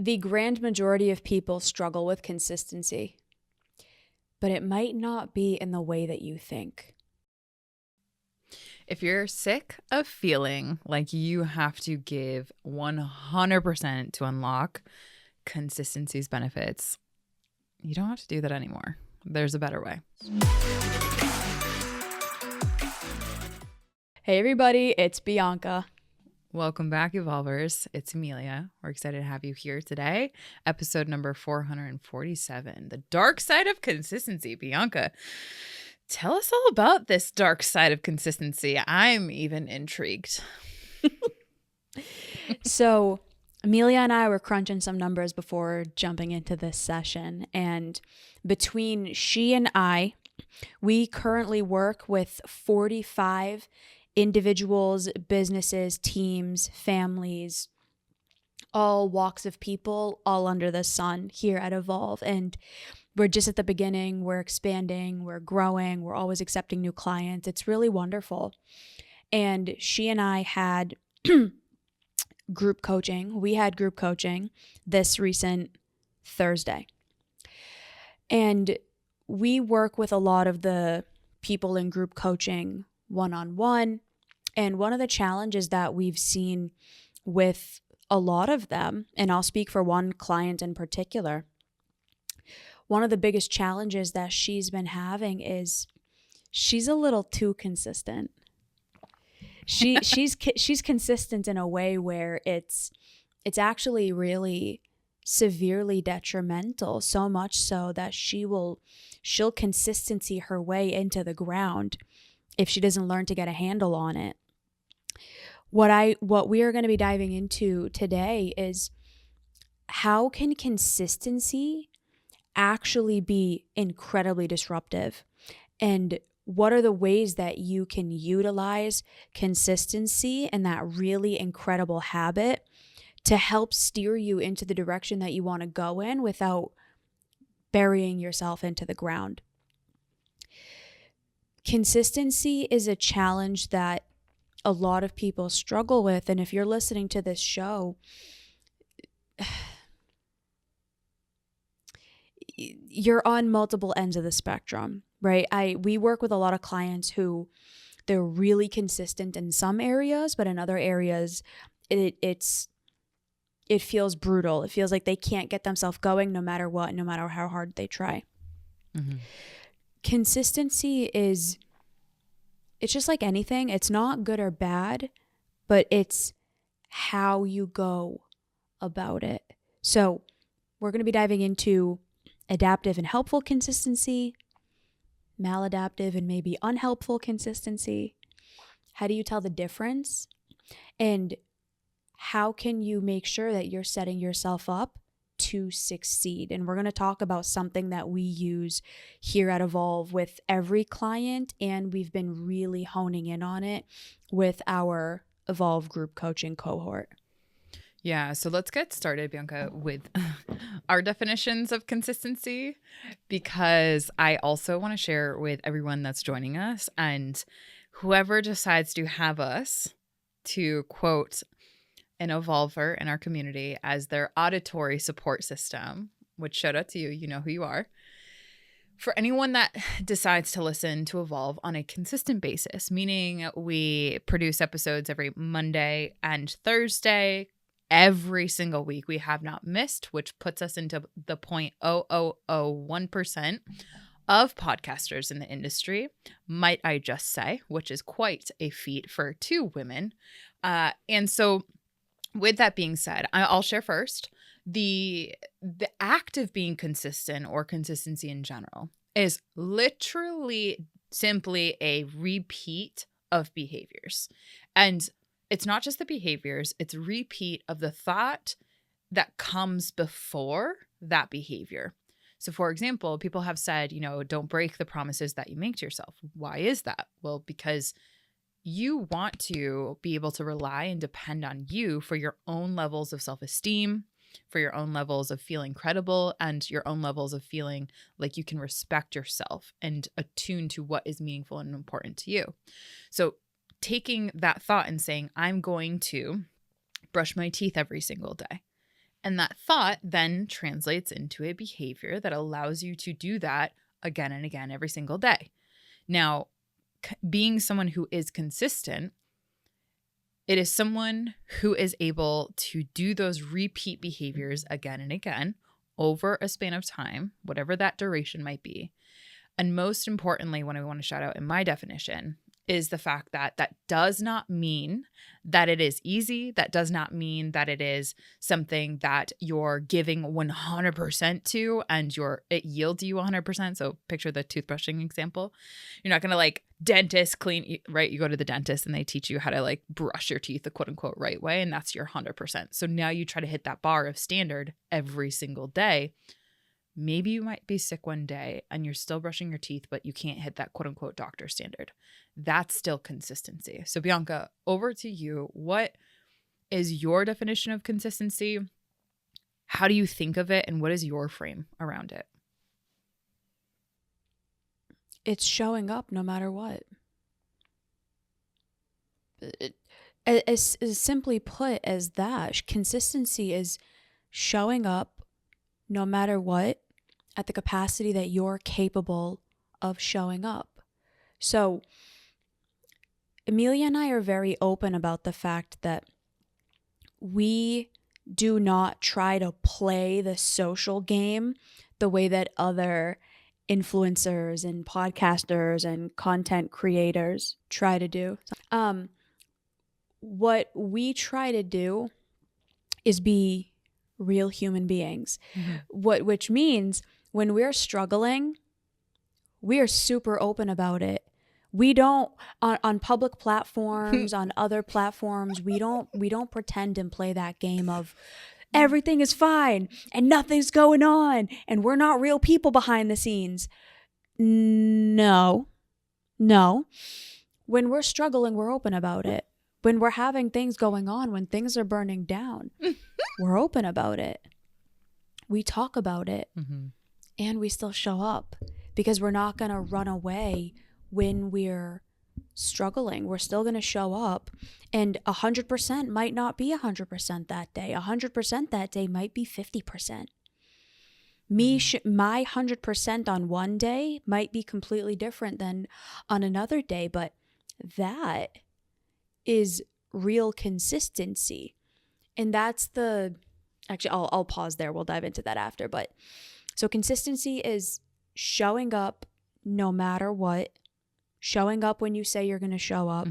The grand majority of people struggle with consistency, but it might not be in the way that you think. If you're sick of feeling like you have to give 100% to unlock consistency's benefits, you don't have to do that anymore. There's a better way. Hey everybody, it's Bianca. Welcome back, Evolvers. It's Emilia. We're excited to have you here today. Episode number 447, The Dark Side of Consistency. Bianca, tell us all about this dark side of consistency. I'm even intrigued. So, Emilia and I were crunching some numbers before jumping into this session, and between she and I, we currently work with 45 individuals, businesses, teams, families, all walks of people, all under the sun here at Evolve. And we're just at the beginning. We're expanding, we're growing, we're always accepting new clients. It's really wonderful. And she and I had group coaching. We had group coaching this recent Thursday. And we work with a lot of the people in group coaching one-on-one. And one of the challenges that we've seen with a lot of them, and I'll speak for one client in particular, one of the biggest challenges that she's been having is she's a little too consistent. She's consistent in a way where it's actually really severely detrimental, so much so that she'll consistency her way into the ground if she doesn't learn to get a handle on it. What we are going to be diving into today is how can consistency actually be incredibly disruptive, and what are the ways that you can utilize consistency and that really incredible habit to help steer you into the direction that you want to go in without burying yourself into the ground. Consistency is a challenge that a lot of people struggle with. And if you're listening to this show, you're on multiple ends of the spectrum, right? We work with a lot of clients who they're really consistent in some areas, but in other areas, it feels brutal. It feels like they can't get themselves going no matter what, no matter how hard they try. Mm-hmm. Consistency it's just like anything. It's not good or bad, but it's how you go about it. So we're going to be diving into adaptive and helpful consistency, maladaptive and maybe unhelpful consistency. How do you tell the difference? And how can you make sure that you're setting yourself up to succeed? And we're going to talk about something that we use here at Evolve with every client, and we've been really honing in on it with our Evolve group coaching cohort. Yeah, so let's get started, Bianca, with our definitions of consistency, because I also want to share with everyone that's joining us and whoever decides to have us to quote an evolver in our community as their auditory support system, which shout out to you, you know who you are. For anyone that decides to listen to Evolve on a consistent basis, meaning we produce episodes every Monday and Thursday, every single week, we have not missed, which puts us into the 0.0001% of podcasters in the industry, might I just say, which is quite a feat for two women. And so with that being said, I'll share first. The act of being consistent, or consistency in general, is literally simply a repeat of behaviors. And it's not just the behaviors, it's a repeat of the thought that comes before that behavior. So for example, people have said, don't break the promises that you make to yourself. Why is that? Well, because you want to be able to rely and depend on you for your own levels of self-esteem, for your own levels of feeling credible, and your own levels of feeling like you can respect yourself and attune to what is meaningful and important to you. So taking that thought and saying, I'm going to brush my teeth every single day, And that thought then translates into a behavior that allows you to do that again and again every single day. Now, being someone who is consistent, it is someone who is able to do those repeat behaviors again and again over a span of time, whatever that duration might be. And most importantly, what I want to shout out in my definition is the fact that that does not mean that it is easy. That does not mean that it is something that you're giving 100% to and it yields you 100%. So picture the toothbrushing example. You're not going to like dentist clean, right? You go to the dentist and they teach you how to like brush your teeth the quote unquote right way. And that's your 100%. So now you try to hit that bar of standard every single day. Maybe you might be sick one day and you're still brushing your teeth, but you can't hit that quote unquote doctor standard. That's still consistency. So Bianca, over to you. What is your definition of consistency? How do you think of it? And what is your frame around it? It's showing up no matter what. As simply put as that, consistency is showing up no matter what at the capacity that you're capable of showing up. So Emilia and I are very open about the fact that we do not try to play the social game the way that other influencers and podcasters and content creators try to do. What we try to do is be real human beings, which means when we're struggling, we are super open about it. We don't on public platforms, on other platforms, we don't pretend and play that game of everything is fine and nothing's going on and we're not real people behind the scenes. No. When we're struggling, we're open about it. When we're having things going on, when things are burning down, we're open about it. We talk about it, and we still show up because we're not going to run away when we're struggling. We're still going to show up, and 100% might not be 100% that day. 100% that day might be 50%. My 100% on one day might be completely different than on another day, but that is real consistency. And that's actually, I'll pause there. We'll dive into that after. But so consistency is showing up no matter what, showing up when you say you're going to show up,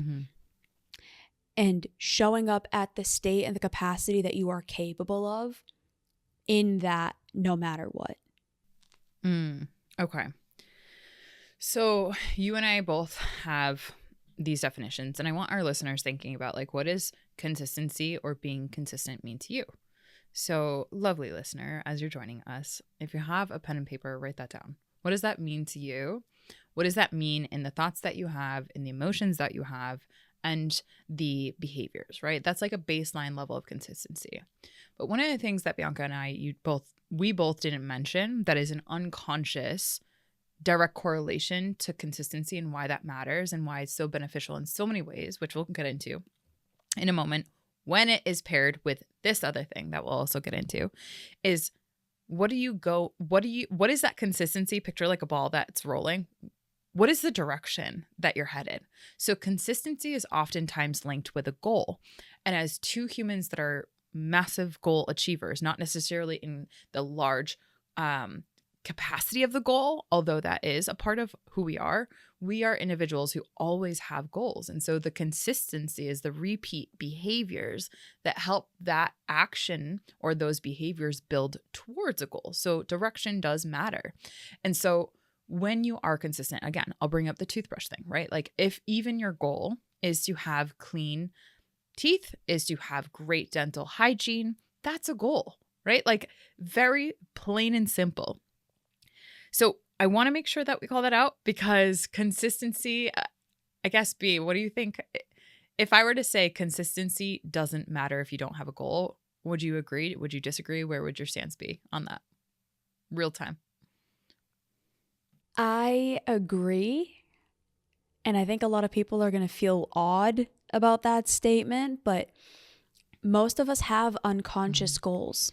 and showing up at the state and the capacity that you are capable of in that no matter what. Okay. So you and I both have these definitions, and I want our listeners thinking about like, what does consistency or being consistent mean to you? So lovely listener, as you're joining us, if you have a pen and paper, write that down. What does that mean to you? What does that mean in the thoughts that you have, in the emotions that you have, and the behaviors, right? That's like a baseline level of consistency. But one of the things that Bianca and I, we both didn't mention that is an unconscious direct correlation to consistency and why that matters and why it's so beneficial in so many ways, which we'll get into in a moment, when it is paired with this other thing that we'll also get into, is what is that consistency? Picture like a ball that's rolling. What is the direction that you're headed? So consistency is oftentimes linked with a goal. And as two humans that are massive goal achievers, not necessarily in the large capacity of the goal, although that is a part of who we are individuals who always have goals. And so the consistency is the repeat behaviors that help that action or those behaviors build towards a goal. So direction does matter. And so when you are consistent, again, I'll bring up the toothbrush thing, right? Like if even your goal is to have clean teeth, is to have great dental hygiene, that's a goal, right? Like very plain and simple. So I want to make sure that we call that out because consistency, I guess, B, what do you think? If I were to say consistency doesn't matter if you don't have a goal, would you agree? Would you disagree? Where would your stance be on that? Real time. I agree. And I think a lot of people are going to feel odd about that statement, but most of us have unconscious goals.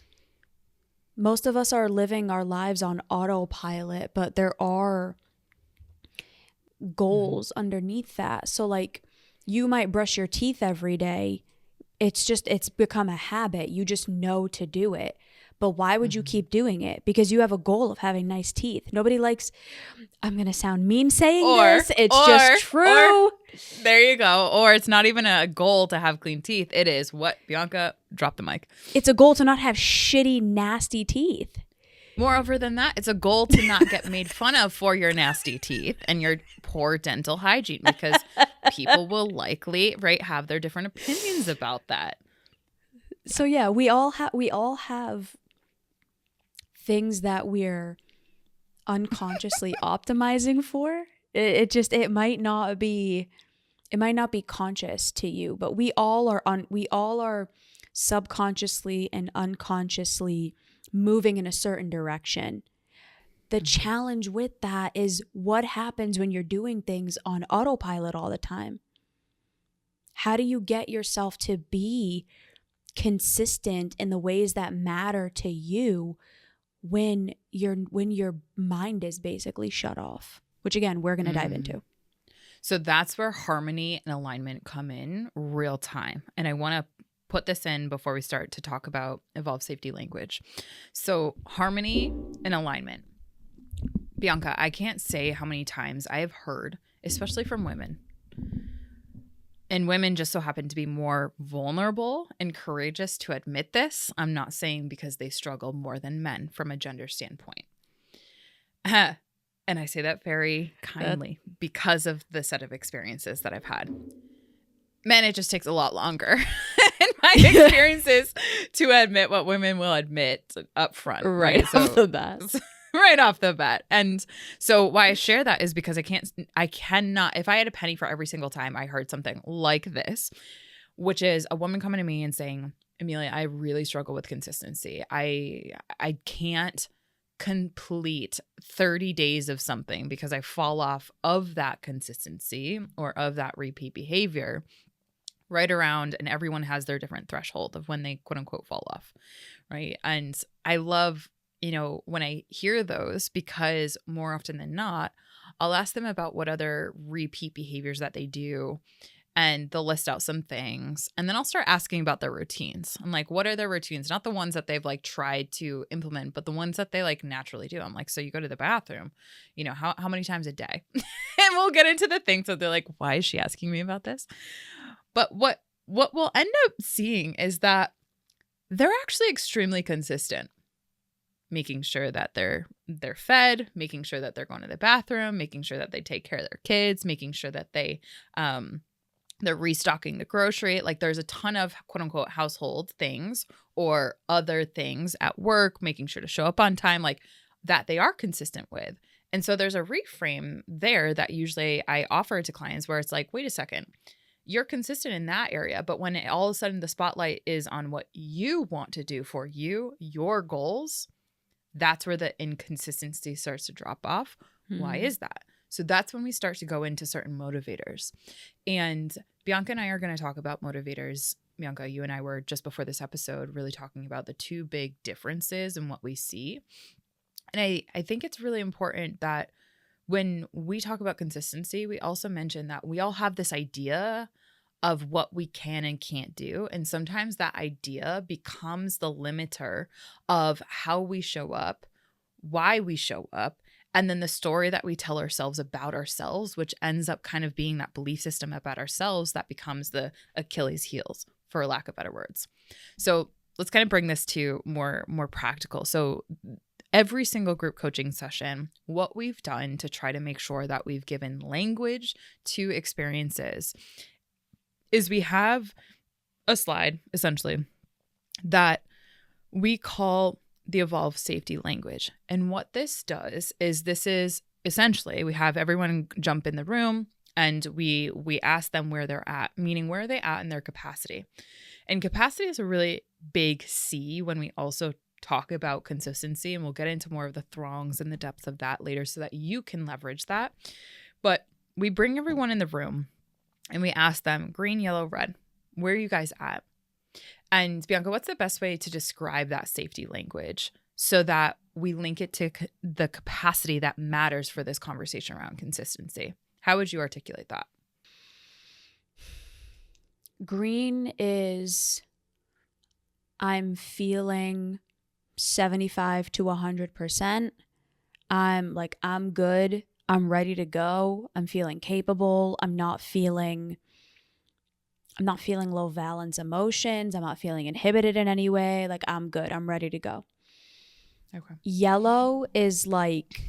most of us are living our lives on autopilot, but there are goals underneath that. So like you might brush your teeth every day. It's become a habit. You just know to do it. But why would you keep doing it? Because you have a goal of having nice teeth. Nobody likes, I'm going to sound mean saying this. It's just true. There you go. Or it's not even a goal to have clean teeth. It is what? Bianca, drop the mic. It's a goal to not have shitty, nasty teeth. Moreover than that, it's a goal to not get made fun of for your nasty teeth and your poor dental hygiene, because people will likely, right, have their different opinions about that. So yeah, we all have things that we're unconsciously optimizing for. It might not be conscious to you, but we all are subconsciously and unconsciously moving in a certain direction. The challenge with that is what happens when you're doing things on autopilot all the time. How do you get yourself to be consistent in the ways that matter to you when your mind is basically shut off, which again, we're going to dive into. So that's where harmony and alignment come in real time. And I want to put this in before we start to talk about evolved safety language. So harmony and alignment. Bianca, I can't say how many times I have heard, especially from women, and women just so happen to be more vulnerable and courageous to admit this. I'm not saying because they struggle more than men from a gender standpoint. And I say that very kindly because of the set of experiences that I've had. Men, it just takes a lot longer in my experiences to admit what women will admit up front. Right off the bat. Right off the bat. And so why I share that is because I cannot, if I had a penny for every single time I heard something like this, which is a woman coming to me and saying, Emilia, I really struggle with consistency. I can't complete 30 days of something because I fall off of that consistency or of that repeat behavior right around, and everyone has their different threshold of when they quote unquote fall off. Right. And I love, when I hear those, because more often than not, I'll ask them about what other repeat behaviors that they do, and they'll list out some things. And then I'll start asking about their routines. I'm like, what are their routines? Not the ones that they've like tried to implement, but the ones that they like naturally do. I'm like, so you go to the bathroom, how many times a day? And we'll get into the things that they're like, why is she asking me about this? But what we'll end up seeing is that they're actually extremely consistent. Making sure that they're fed, making sure that they're going to the bathroom, making sure that they take care of their kids, making sure that they're restocking the grocery. Like there's a ton of quote unquote household things or other things at work, making sure to show up on time, like that they are consistent with. And so there's a reframe there that usually I offer to clients where it's like, wait a second, you're consistent in that area, but when all of a sudden the spotlight is on what you want to do for you, your goals, that's where the inconsistency starts to drop off. Why is that? So that's when we start to go into certain motivators. And Bianca and I are going to talk about motivators. Bianca, you and I were just before this episode really talking about the two big differences in what we see. And I think it's really important that when we talk about consistency, we also mention that we all have this idea of what we can and can't do. And sometimes that idea becomes the limiter of how we show up, why we show up, and then the story that we tell ourselves about ourselves, which ends up kind of being that belief system about ourselves that becomes the Achilles heels, for lack of better words. So let's kind of bring this to more practical. So every single group coaching session, what we've done to try to make sure that we've given language to experiences is we have a slide, essentially, that we call the evolved safety language. And what this does is essentially, we have everyone jump in the room and we ask them where they're at, meaning where are they at in their capacity. And capacity is a really big C when we also talk about consistency, and we'll get into more of the throngs and the depth of that later so that you can leverage that. But we bring everyone in the room and we ask them, green, yellow, red, where are you guys at? And Bianca, what's the best way to describe that safety language so that we link it to the capacity that matters for this conversation around consistency. How would you articulate that? Green is I'm feeling 75 to 100%. I'm good. I'm ready to go. I'm feeling capable. I'm not feeling low valence emotions. I'm not feeling inhibited in any way. Like, I'm good. I'm ready to go. Okay. Yellow is like,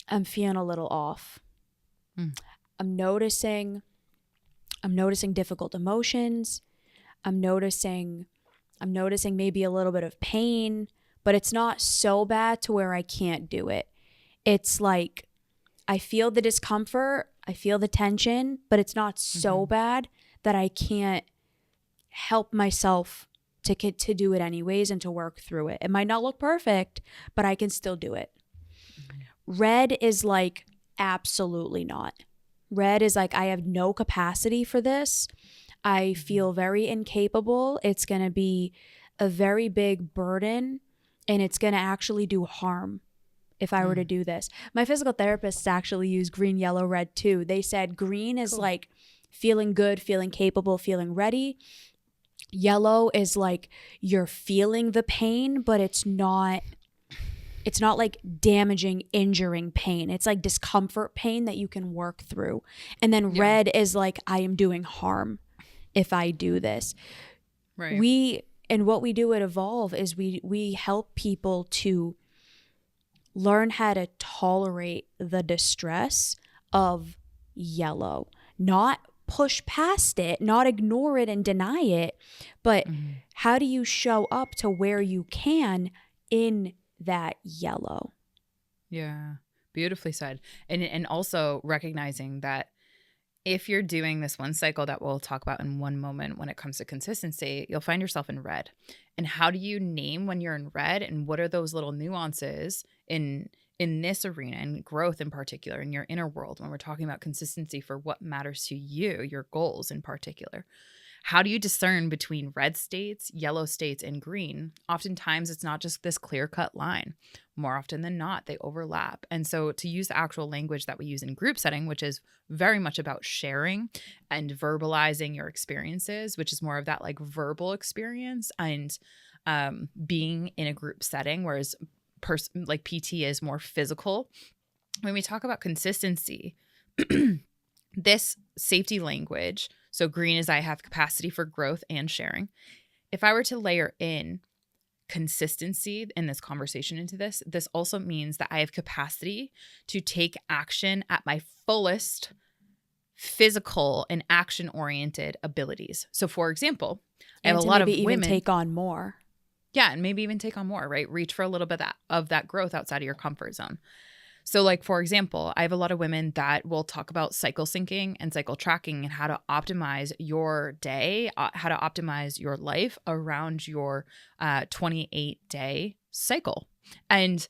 I'm feeling a little off. I'm noticing difficult emotions. I'm noticing maybe a little bit of pain, but it's not so bad to where I can't do it. It's like I feel the discomfort, I feel the tension, but it's not so bad that I can't help myself to do it anyways and to work through it. It might not look perfect, but I can still do it. Red is like, absolutely not. Red is like, I have no capacity for this. I feel very incapable. It's going to be a very big burden, and it's going to actually do harm if I were to do this. My physical therapists actually use green, yellow, red too. They said green is like feeling good, feeling capable, feeling ready. Yellow is like you're feeling the pain, but it's not like damaging, injuring pain. It's like discomfort pain that you can work through. And then red is like, I am doing harm if I do this. Right. And what we do at Evolve is we help people to learn how to tolerate the distress of yellow, not push past it, not ignore it and deny it, but how do you show up to where you can in that yellow? Yeah. Beautifully said. And also recognizing that if you're doing this one cycle that we'll talk about in one moment when it comes to consistency, you'll find yourself in red. And how do you name when you're in red, and what are those little nuances in this arena and growth in particular in your inner world when we're talking about consistency for what matters to you, your goals in particular? How do you discern between red states, yellow states, and green? Oftentimes, it's not just this clear-cut line. More often than not, they overlap. And so to use the actual language that we use in group setting, which is very much about sharing and verbalizing your experiences, which is more of that like verbal experience and being in a group setting, whereas like PT is more physical. When we talk about consistency, this safety language, so green is I have capacity for growth and sharing. If I were to layer in consistency in this conversation into this also means that I have capacity to take action at my fullest physical and action-oriented abilities. So for example, I have a lot of women even take on more. Yeah, and maybe even take on more, right? Reach for a little bit of that growth outside of your comfort zone. So like, for example, I have a lot of women that will talk about cycle syncing and cycle tracking and how to optimize your day, how to optimize your life around your 28-day cycle. And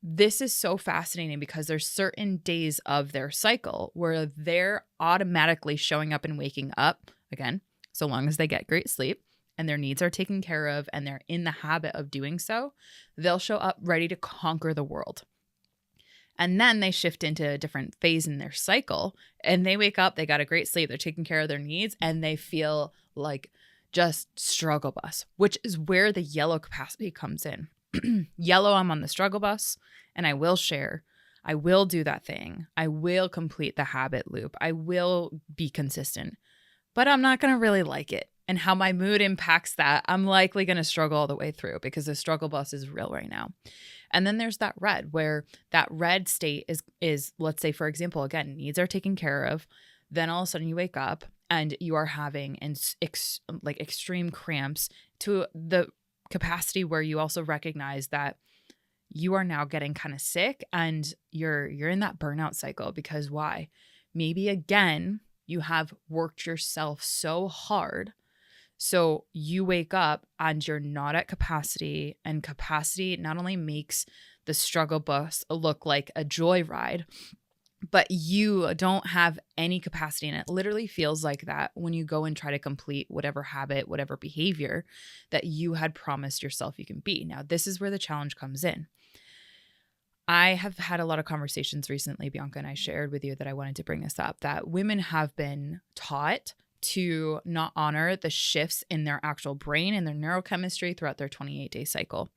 this is so fascinating because there's certain days of their cycle where they're automatically showing up and waking up, again, so long as they get great sleep and their needs are taken care of and they're in the habit of doing so, they'll show up ready to conquer the world. And then they shift into a different phase in their cycle and they wake up, they got a great sleep, they're taking care of their needs, and they feel like just struggle bus, which is where the yellow capacity comes in. Yellow, I'm on the struggle bus and I will share. I will do that thing. I will complete the habit loop. I will be consistent, but I'm not going to really like it. And how my mood impacts that, I'm likely going to struggle all the way through because the struggle bus is real right now. And then there's that red, where that red state is let's say, for example, again, needs are taken care of. Then all of a sudden you wake up and you are having like extreme cramps to the capacity where you also recognize that you are now getting kind of sick and you're in that burnout cycle. Because why? Maybe again, you have worked yourself so hard. So you wake up and you're not at capacity, and capacity not only makes the struggle bus look like a joyride, but you don't have any capacity. And it literally feels like that when you go and try to complete whatever habit, whatever behavior that you had promised yourself you can be. Now, this is where the challenge comes in. I have had a lot of conversations recently, Bianca, and I shared with you that I wanted to bring this up, that women have been taught to not honor the shifts in their actual brain and their neurochemistry throughout their 28-day cycle,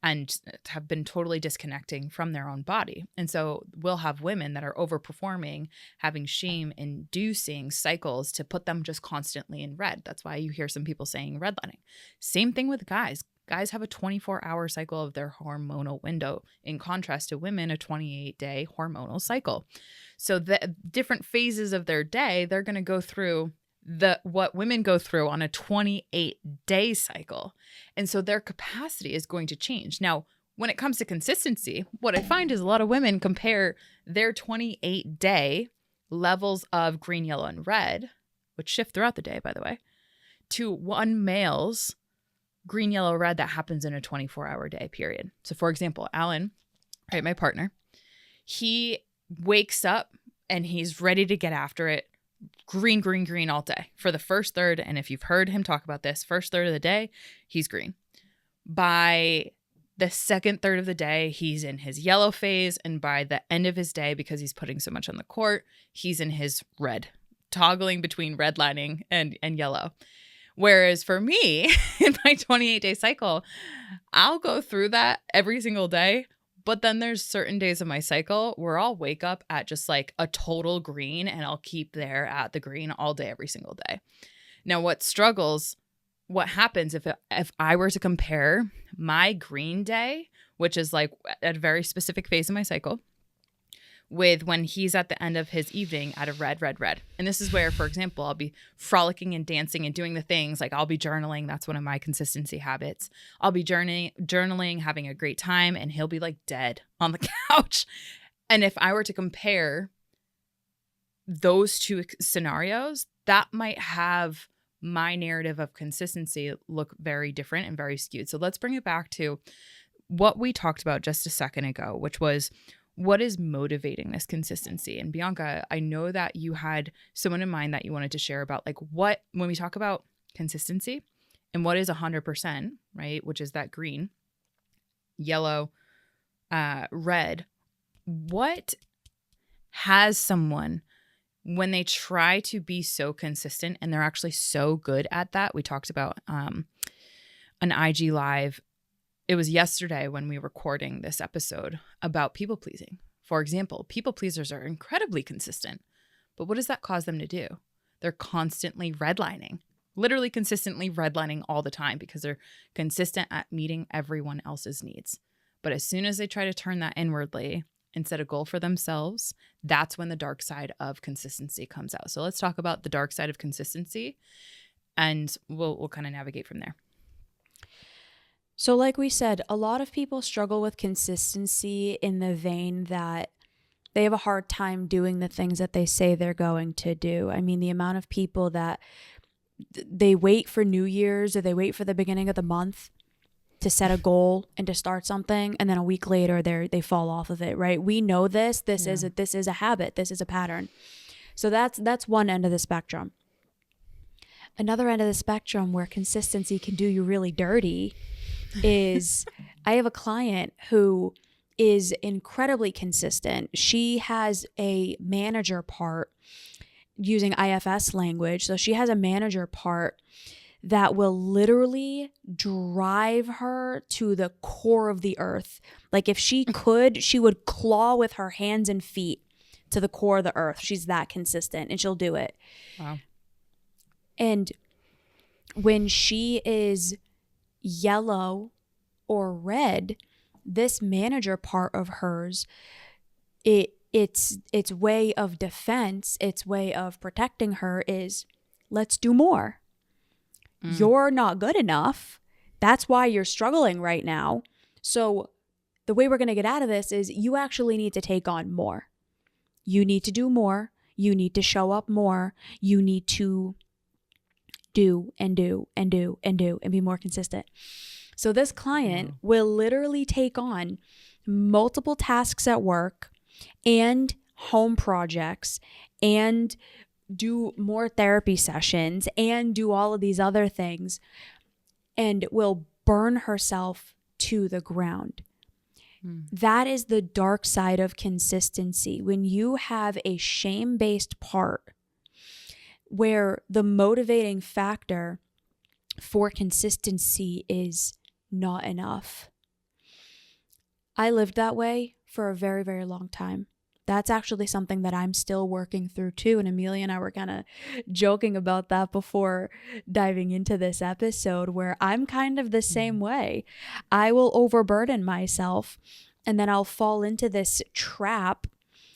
and have been totally disconnecting from their own body. And so we'll have women that are overperforming, having shame-inducing cycles to put them just constantly in red. That's why you hear some people saying redlining. Same thing with guys. Guys have a 24-hour cycle of their hormonal window, in contrast to women, a 28-day hormonal cycle. So the different phases of their day, they're going to go through what women go through on a 28-day cycle. And so their capacity is going to change. Now, when it comes to consistency, what I find is a lot of women compare their 28-day levels of green, yellow, and red, which shift throughout the day, by the way, to one male's green, yellow, red that happens in a 24-hour day period. So for example, Alan, right, my partner, he wakes up and he's ready to get after it. Green, green, green all day for the first third. And if you've heard him talk about this, first third of the day, he's green. By the second third of the day, he's in his yellow phase. And by the end of his day, because he's putting so much on the court, he's in his red, toggling between redlining and yellow. Whereas for me, in my 28-day cycle, I'll go through that every single day. But then there's certain days of my cycle where I'll wake up at just like a total green, and I'll keep there at the green all day, every single day. Now, what happens if I were to compare my green day, which is like at a very specific phase of my cycle, with when he's at the end of his evening at a red, red, red. And this is where, for example, I'll be frolicking and dancing and doing the things like I'll be journaling. That's one of my consistency habits. I'll be journaling, having a great time, and he'll be like dead on the couch. And if I were to compare those two scenarios, that might have my narrative of consistency look very different and very skewed. So let's bring it back to what we talked about just a second ago, which was, what is motivating this consistency? And Bianca, I know that you had someone in mind that you wanted to share about, like, what, when we talk about consistency and what is 100%, right? Which is that green, yellow, red. What has someone, when they try to be so consistent and they're actually so good at that? We talked about an IG Live. It was yesterday when we were recording this episode about people pleasing. For example, people pleasers are incredibly consistent, but what does that cause them to do? They're constantly redlining, literally consistently redlining all the time, because they're consistent at meeting everyone else's needs. But as soon as they try to turn that inwardly and set a goal for themselves, that's when the dark side of consistency comes out. So let's talk about the dark side of consistency, and we'll kind of navigate from there. So like we said, a lot of people struggle with consistency in the vein that they have a hard time doing the things that they say they're going to do. I mean, the amount of people that they wait for New Year's, or they wait for the beginning of the month to set a goal and to start something, and then a week later they fall off of it, right? We know this is a habit, this is a pattern. So that's one end of the spectrum. Another end of the spectrum where consistency can do you really dirty is, I have a client who is incredibly consistent. She has a manager part, using IFS language. So she has a manager part that will literally drive her to the core of the earth. Like if she could, she would claw with her hands and feet to the core of the earth. She's that consistent, and she'll do it. Wow. And when she is yellow or red, this manager part of hers, its way of defense, its way of protecting her is, let's do more. You're not good enough. That's why you're struggling right now. So the way we're going to get out of this is, you actually need to take on more. You need to do more. You need to show up more. You need to do and do and do and do and be more consistent. So this client will literally take on multiple tasks at work and home projects and do more therapy sessions and do all of these other things and will burn herself to the ground. That is the dark side of consistency. When you have a shame-based part where the motivating factor for consistency is not enough. I lived that way for a very, very long time. That's actually something that I'm still working through too. And Emilia and I were kind of joking about that before diving into this episode, where I'm kind of the same way. I will overburden myself and then I'll fall into this trap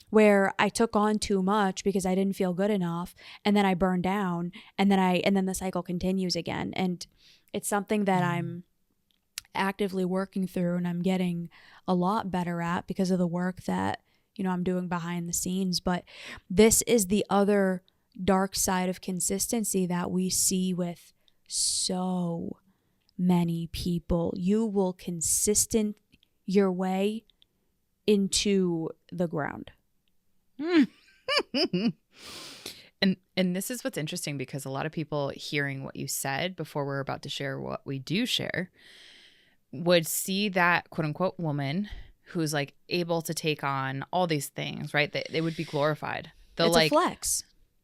where I took on too much because I didn't feel good enough, and then I burn down, and then the cycle continues again. And it's something that I'm actively working through and I'm getting a lot better at because of the work that, you know, I'm doing behind the scenes. But this is the other dark side of consistency that we see with so many people. You will consistent your way into the ground. And this is what's interesting, because a lot of people hearing what you said before we're about to share what we do share would see that quote unquote woman who's like able to take on all these things, right? They would be glorified. It's like a flex.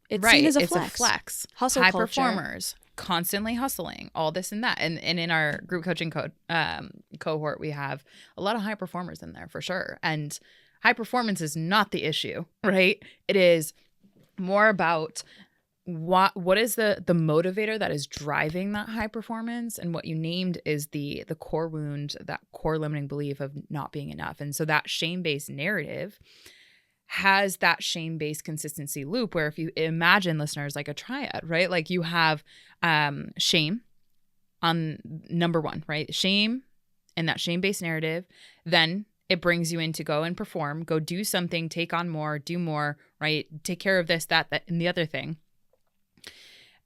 It's right, seen as a it's flex. a flex. Hustle High culture. performers, constantly hustling, all this and that. And in our group coaching cohort, we have a lot of high performers in there for sure. And high performance is not the issue, right? It is more about what is the motivator that is driving that high performance, and what you named is the core wound, that core limiting belief of not being enough. And so that shame-based narrative has that shame-based consistency loop where, if you imagine, listeners, like a triad, right? Like you have shame on number one, right? Shame and that shame-based narrative. Then it brings you in to go and perform, go do something, take on more, do more, right? Take care of this, that, and the other thing.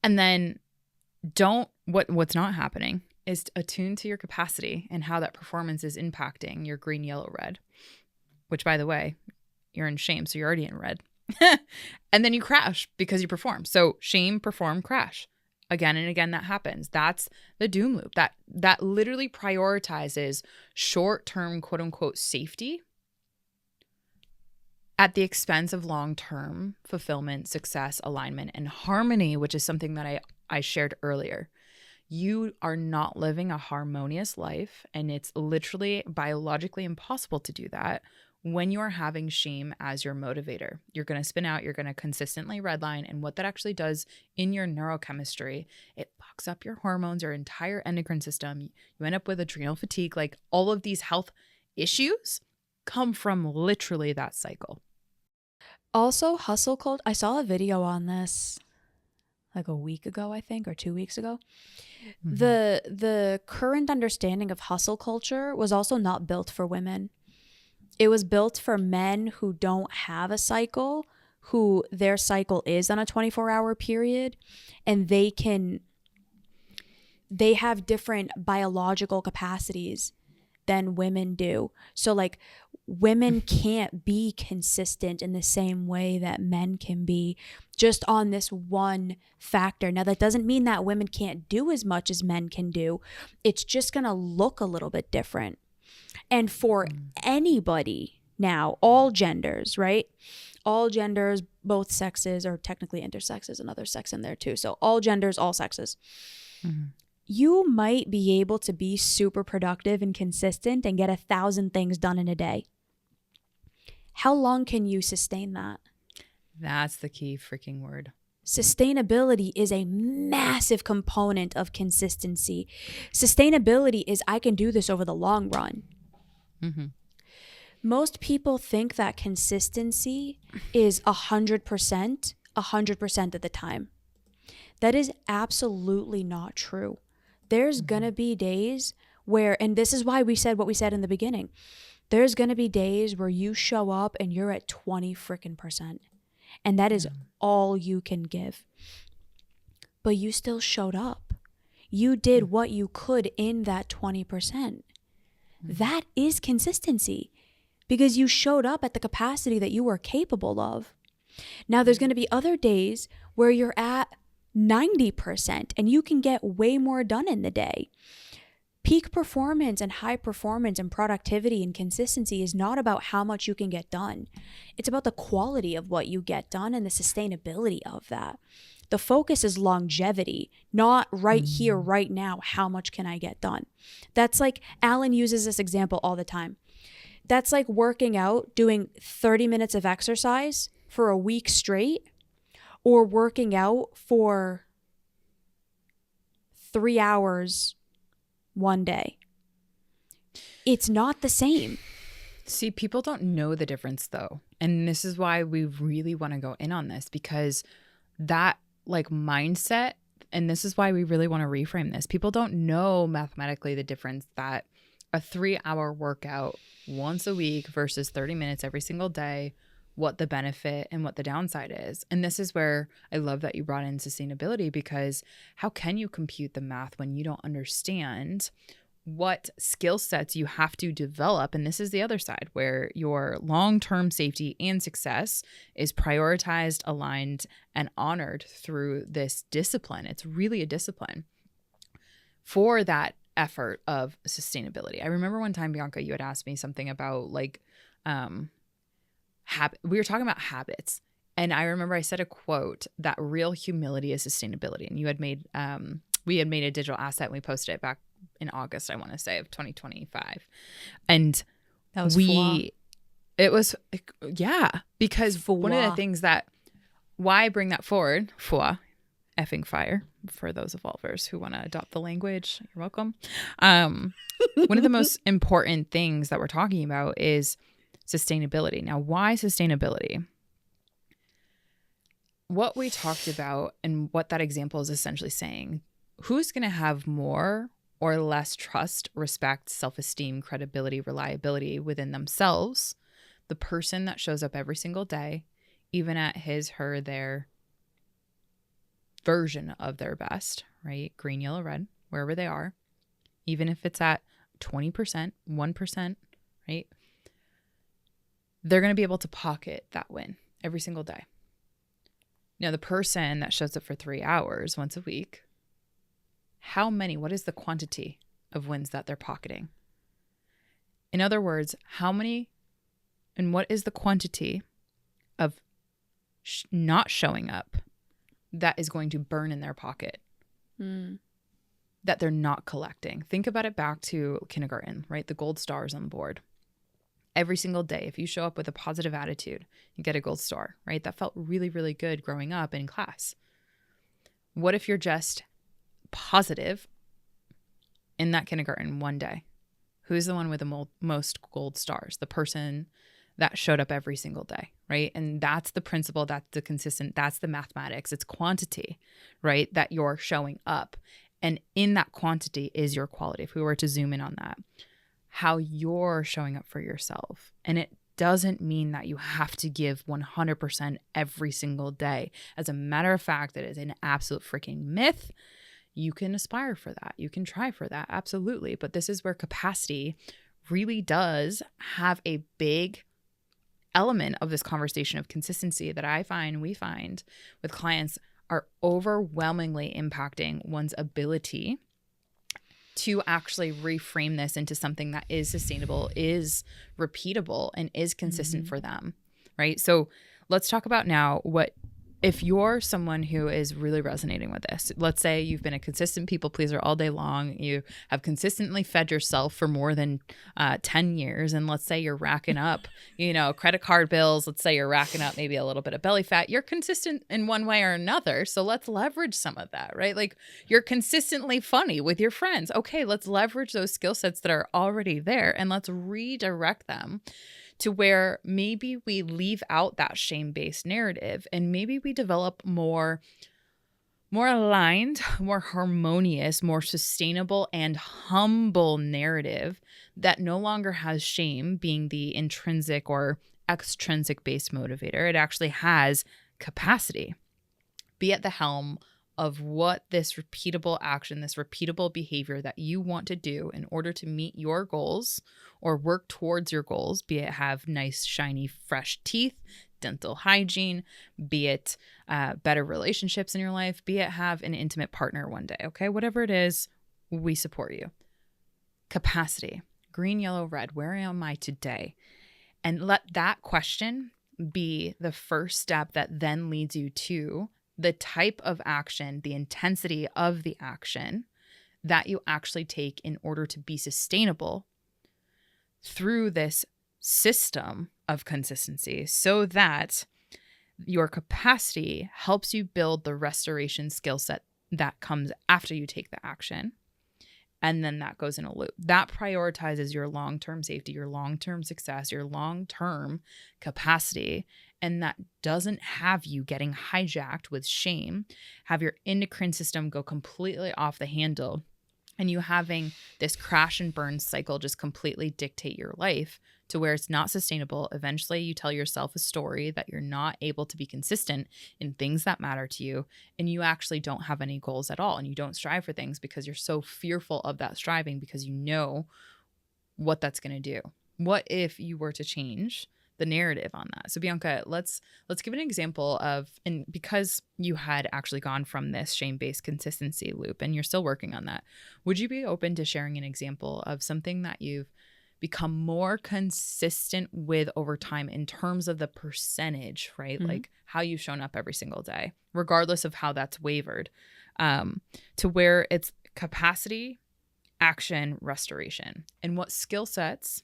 And then what's not happening is attune to your capacity and how that performance is impacting your green, yellow, red, which, by the way, you're in shame, so you're already in red. And then you crash because you perform. So shame, perform, crash. Again and again, that happens. That's the doom loop. That literally prioritizes short-term, quote unquote, safety at the expense of long-term fulfillment, success, alignment, and harmony, which is something that I shared earlier. You are not living a harmonious life, and it's literally biologically impossible to do that when you are having shame as your motivator. You're going to spin out, you're going to consistently redline, and what that actually does in your neurochemistry, it fucks up your hormones, your entire endocrine system. You end up with adrenal fatigue. Like, all of these health issues come from literally that cycle. Also, hustle culture. I saw a video on this like a week ago, I think, or 2 weeks ago. Mm-hmm. The current understanding of hustle culture was also not built for women. It was built for men who don't have a cycle, who their cycle is on a 24-hour period, and they have different biological capacities than women do. So like, women can't be consistent in the same way that men can be, just on this one factor. Now, that doesn't mean that women can't do as much as men can do. It's just going to look a little bit different. And for anybody now, all genders, right? All genders, both sexes, or technically intersex is another sex in there too. So all genders, all sexes. Mm-hmm. You might be able to be super productive and consistent and get 1,000 things done in a day. How long can you sustain that? That's the key freaking word. Sustainability is a massive component of consistency. Sustainability is, I can do this over the long run. Mm-hmm. Most people think that consistency is 100% of the time. That is absolutely not true. There's going to be days where, and this is why we said what we said in the beginning, there's going to be days where you show up and you're at 20%. And that is all you can give. But you still showed up. You did what you could in that 20%. That is consistency. because you showed up at the capacity that you were capable of. Now, there's going to be other days where you're at 90% and you can get way more done in the day. Peak performance and high performance and productivity and consistency is not about how much you can get done. It's about the quality of what you get done and the sustainability of that. The focus is longevity, not right here, right now. How much can I get done? That's like, Alan uses this example all the time. That's like working out, doing 30 minutes of exercise for a week straight, or working out for 3 hours one day. It's not the same. See, people don't know the difference though. And this is why we really want to go in on this, because that like mindset, and this is why we really want to reframe this. People don't know mathematically the difference that a 3-hour workout once a week versus 30 minutes every single day, what the benefit and what the downside is. And this is where I love that you brought in sustainability, because how can you compute the math when you don't understand what skill sets you have to develop? And this is the other side where your long-term safety and success is prioritized, aligned, and honored through this discipline. It's really a discipline for that effort of sustainability. I remember one time, Bianca, you had asked me something about like, we were talking about habits, and I remember I said a quote that real humility is sustainability, and you had made we had made a digital asset and we posted it back in August, I want to say, of 2025, and That was it was because one of the things that why I bring that forward, effing fire, for those evolvers who want to adopt the language, you're welcome. One of the most important things that we're talking about is sustainability. Now, why sustainability? What we talked about and what that example is essentially saying, who's going to have more or less trust, respect, self-esteem, credibility, reliability within themselves? The person that shows up every single day, even at his, her, their version of their best, right? Green, yellow, red, wherever they are, even if it's at 20%, 1%, right? They're going to be able to pocket that win every single day. Now, the person that shows up for 3 hours once a week, what is the quantity of wins that they're pocketing? In other words, how many and what is the quantity of not showing up that is going to burn in their pocket, that they're not collecting? Think about it back to kindergarten, right? The gold stars on the board. Every single day, if you show up with a positive attitude, you get a gold star, right? That felt really, really good growing up in class. What if you're just positive in that kindergarten one day? Who's the one with the most gold stars? The person that showed up every single day, right? And that's the principle, that's the consistent, that's the mathematics. It's quantity, right? That you're showing up. And in that quantity is your quality. If we were to zoom in on that, how you're showing up for yourself. And it doesn't mean that you have to give 100% every single day. As a matter of fact, it is an absolute freaking myth. You can aspire for that. You can try for that. Absolutely. But this is where capacity really does have a big element of this conversation of consistency that we find with clients are overwhelmingly impacting one's ability to actually reframe this into something that is sustainable, is repeatable, and is consistent for them, right? So let's talk about now if you're someone who is really resonating with this. Let's say you've been a consistent people pleaser all day long. You have consistently fed yourself for more than 10 years. And let's say you're racking up, credit card bills. Let's say you're racking up maybe a little bit of belly fat. You're consistent in one way or another. So let's leverage some of that, right? Like you're consistently funny with your friends. Okay, let's leverage those skill sets that are already there and let's redirect them to where maybe we leave out that shame-based narrative and maybe we develop more aligned, more harmonious, more sustainable and humble narrative that no longer has shame being the intrinsic or extrinsic based motivator. It actually has capacity. Be at the helm of what this repeatable action, this repeatable behavior that you want to do in order to meet your goals or work towards your goals, be it have nice, shiny, fresh teeth, dental hygiene, be it better relationships in your life, be it have an intimate partner one day. Okay, whatever it is, we support you. Capacity, green, yellow, red. Where am I today? And let that question be the first step that then leads you to the type of action, the intensity of the action that you actually take in order to be sustainable through this system of consistency, so that your capacity helps you build the restoration skill set that comes after you take the action. And then that goes in a loop. That prioritizes your long-term safety, your long-term success, your long-term capacity. And that doesn't have you getting hijacked with shame, have your endocrine system go completely off the handle, and you having this crash and burn cycle just completely dictate your life to where it's not sustainable. Eventually, you tell yourself a story that you're not able to be consistent in things that matter to you, and you actually don't have any goals at all, and you don't strive for things because you're so fearful of that striving because you know what that's going to do. What if you were to change the narrative on that? So Bianca, let's give an example of, and because you had actually gone from this shame-based consistency loop and you're still working on that, would you be open to sharing an example of something that you've become more consistent with over time in terms of the percentage, right? Mm-hmm. Like how you've shown up every single day, regardless of how that's wavered, to where it's capacity, action, restoration. And what skill sets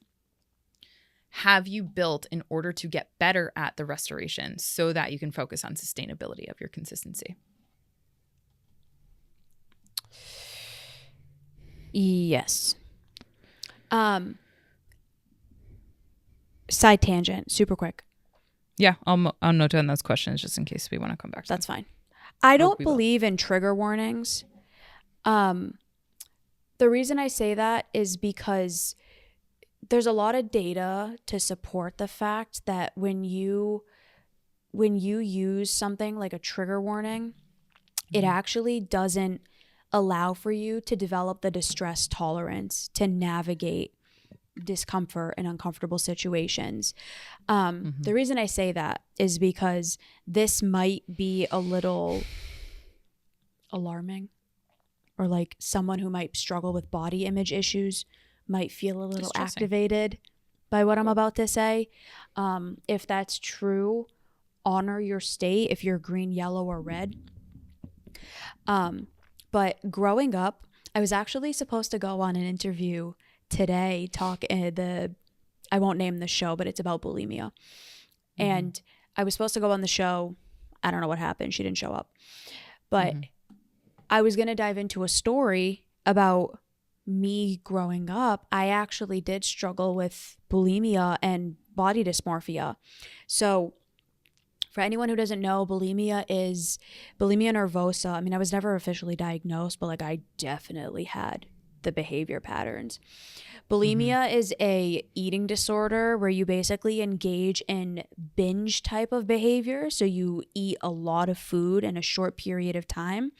have you built in order to get better at the restoration so that you can focus on sustainability of your consistency? Yes. Side tangent, super quick. Yeah, I'll note down those questions just in case we want to come back to That's them. fine. I don't We will. believe in trigger warnings. The reason I say that is because there's a lot of data to support the fact that when you use something like a trigger warning, it actually doesn't allow for you to develop the distress tolerance to navigate discomfort and uncomfortable situations. The reason I say that is because this might be a little alarming, or like someone who might struggle with body image issues might feel a little activated by what I'm about to say. If that's true, honor your state if you're green, yellow, or red. But growing up, I was actually supposed to go on an interview today, I won't name the show, but it's about bulimia. And I was supposed to go on the show. I don't know what happened. She didn't show up. But I was going to dive into a story about me growing up. I actually did struggle with bulimia and body dysmorphia. So for anyone who doesn't know, bulimia nervosa. I mean, I was never officially diagnosed, but like I definitely had the behavior patterns. Bulimia is a eating disorder where you basically engage in binge type of behavior. So you eat a lot of food in a short period of time.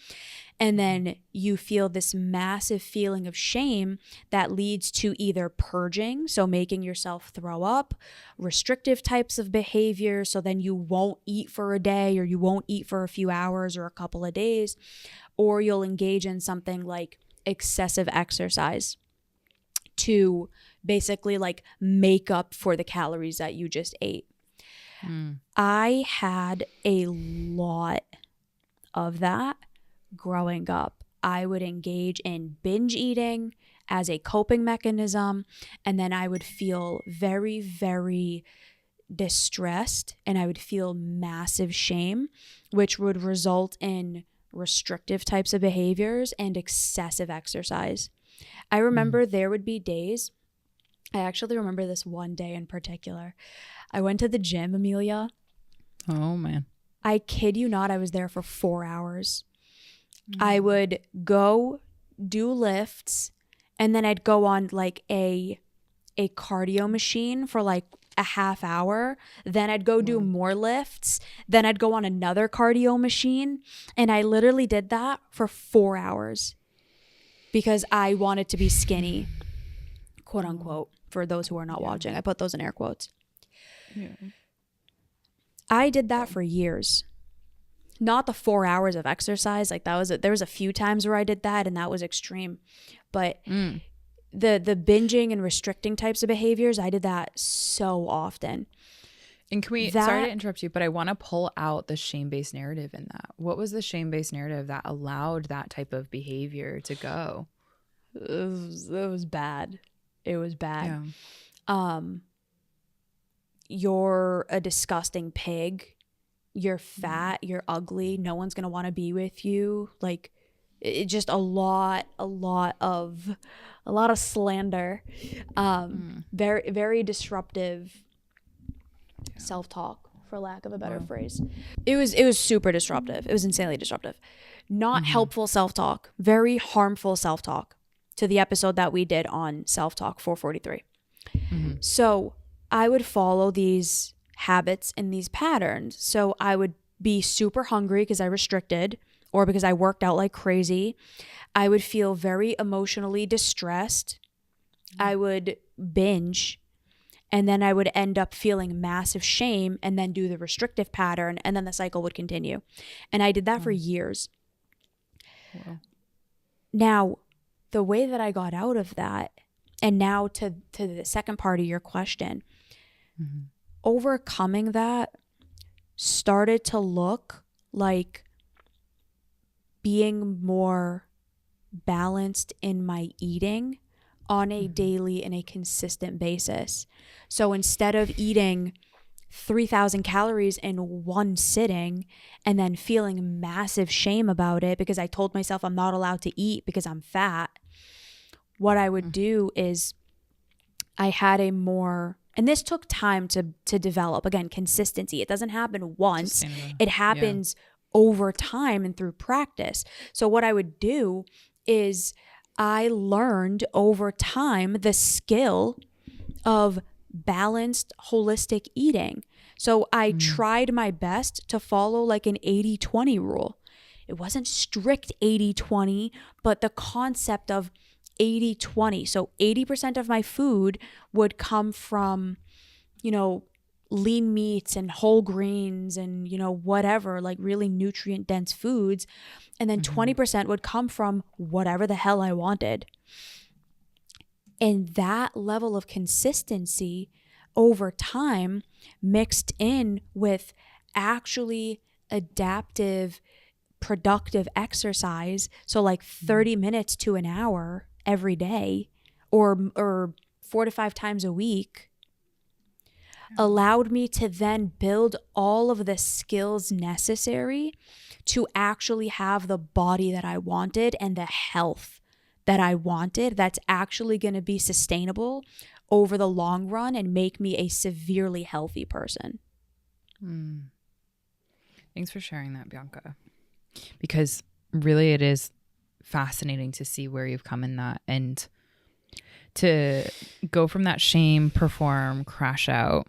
And then you feel this massive feeling of shame that leads to either purging, so making yourself throw up, restrictive types of behavior, so then you won't eat for a day or you won't eat for a few hours or a couple of days, or you'll engage in something like excessive exercise to basically like make up for the calories that you just ate. I had a lot of that growing up. I would engage in binge eating as a coping mechanism, and then I would feel very, very distressed and I would feel massive shame, which would result in restrictive types of behaviors and excessive exercise. I remember there would be days, I actually remember this one day in particular. I went to the gym, Emilia. Oh, man. I kid you not, I was there for 4 hours. I would go do lifts and then I'd go on like a cardio machine for like a half hour. Then I'd go do more lifts. Then I'd go on another cardio machine. And I literally did that for 4 hours because I wanted to be skinny, quote unquote, for those who are not watching. I put those in air quotes. Yeah. I did that for years. Not the 4 hours of exercise. Like there was a few times where I did that and that was extreme. But the binging and restricting types of behaviors, I did that so often. And can we, sorry to interrupt you, but I want to pull out the shame-based narrative in that. What was the shame-based narrative that allowed that type of behavior to go? It was bad. It was bad. Yeah. You're a disgusting pig. You're fat. You're ugly. No one's going to want to be with you. Like, it just a lot of slander. Very, very disruptive self-talk, for lack of a better phrase. It was super disruptive. It was insanely disruptive. Not helpful self-talk. Very harmful self-talk. To the episode that we did on self-talk 443. So I would follow these habits and these patterns. So I would be super hungry because I restricted or because I worked out like crazy. I would feel very emotionally distressed. I would binge, and then I would end up feeling massive shame and then do the restrictive pattern, and then the cycle would continue. And I did that for years. Wow. Now, the way that I got out of that, and now to the second part of your question, overcoming that started to look like being more balanced in my eating on a daily and a consistent basis. So instead of eating 3,000 calories in one sitting and then feeling massive shame about it because I told myself I'm not allowed to eat because I'm fat, what I would do is I had a more, and this took time to develop, again, consistency. It doesn't happen once. It happens over time and through practice. So what I would do is I learned over time the skill of balanced, holistic eating. So I tried my best to follow like an 80-20 rule. It wasn't strict 80-20, but the concept of 80-20. So 80% of my food would come from, lean meats and whole grains and, whatever, like really nutrient dense foods. And then 20% would come from whatever the hell I wanted. And that level of consistency over time mixed in with actually adaptive, productive exercise. So like 30 minutes to an hour every day or 4 to 5 times a week allowed me to then build all of the skills necessary to actually have the body that I wanted and the health that I wanted that's actually going to be sustainable over the long run and make me a severely healthy person. Thanks for sharing that, Bianca. Because really it is fascinating to see where you've come in that and to go from that shame, perform, crash out.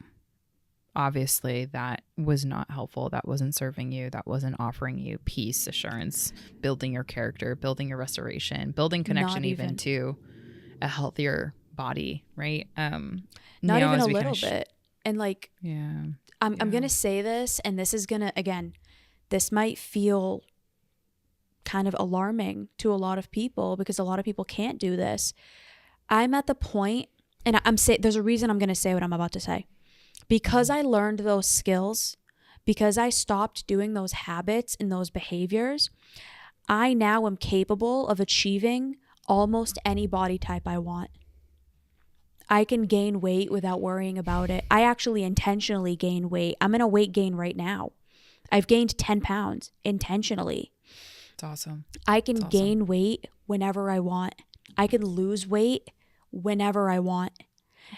Obviously that was not helpful. That wasn't serving you. That wasn't offering you peace, assurance, building your character, building your restoration, building connection even to a healthier body, right? Not even a little bit. And like, I'm going to say this, and this is going to, again, this might feel kind of alarming to a lot of people because a lot of people can't do this. I'm at the point, and there's a reason I'm going to say what I'm about to say. Because I learned those skills, because I stopped doing those habits and those behaviors, I now am capable of achieving almost any body type I want. I can gain weight without worrying about it. I actually intentionally gain weight. I'm in a weight gain right now. I've gained 10 pounds intentionally. It's awesome. I can gain weight whenever I want. I can lose weight whenever I want.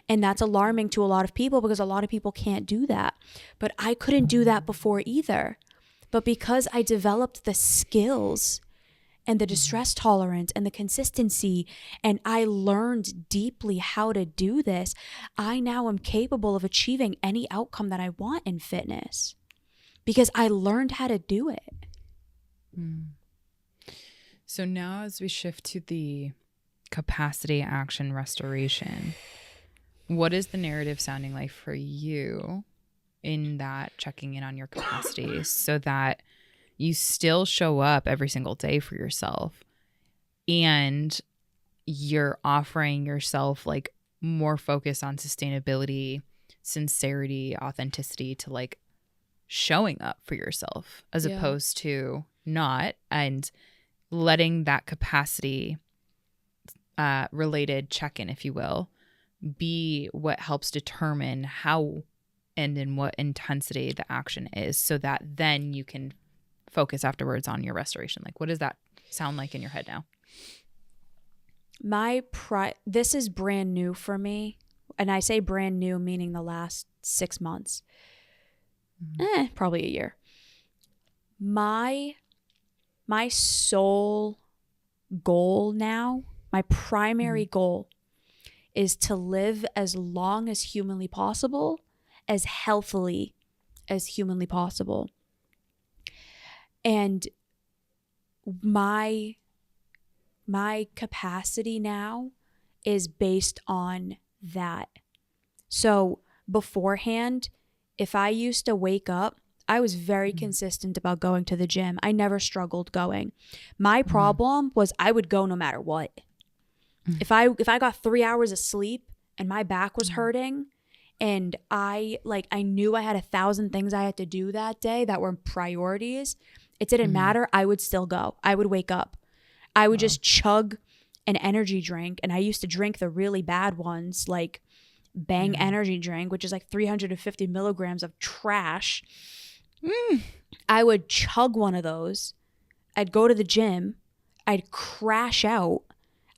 And that's alarming to a lot of people because a lot of people can't do that. But I couldn't do that before either. But because I developed the skills and the distress tolerance and the consistency, and I learned deeply how to do this, I now am capable of achieving any outcome that I want in fitness because I learned how to do it. So now as we shift to the capacity action restoration, what is the narrative sounding like for you in that checking in on your capacities so that you still show up every single day for yourself and you're offering yourself like more focus on sustainability, sincerity, authenticity to like showing up for yourself as opposed to not, and letting that capacity related check-in, if you will, be what helps determine how and in what intensity the action is so that then you can focus afterwards on your restoration. Like, what does that sound like in your head now? This is brand new for me. And I say brand new, meaning the last 6 months, probably a year. My sole goal now, my primary goal is to live as long as humanly possible, as healthily as humanly possible. And my capacity now is based on that. So beforehand, if I used to wake up, I was very consistent about going to the gym. I never struggled going. My problem was I would go no matter what. If I got 3 hours of sleep and my back was hurting and I knew I had 1,000 things I had to do that day that were priorities, it didn't matter. I would still go. I would wake up. I would just chug an energy drink, and I used to drink the really bad ones like Bang energy drink, which is like 350 milligrams of trash. I would chug one of those. I'd go to the gym. I'd crash out.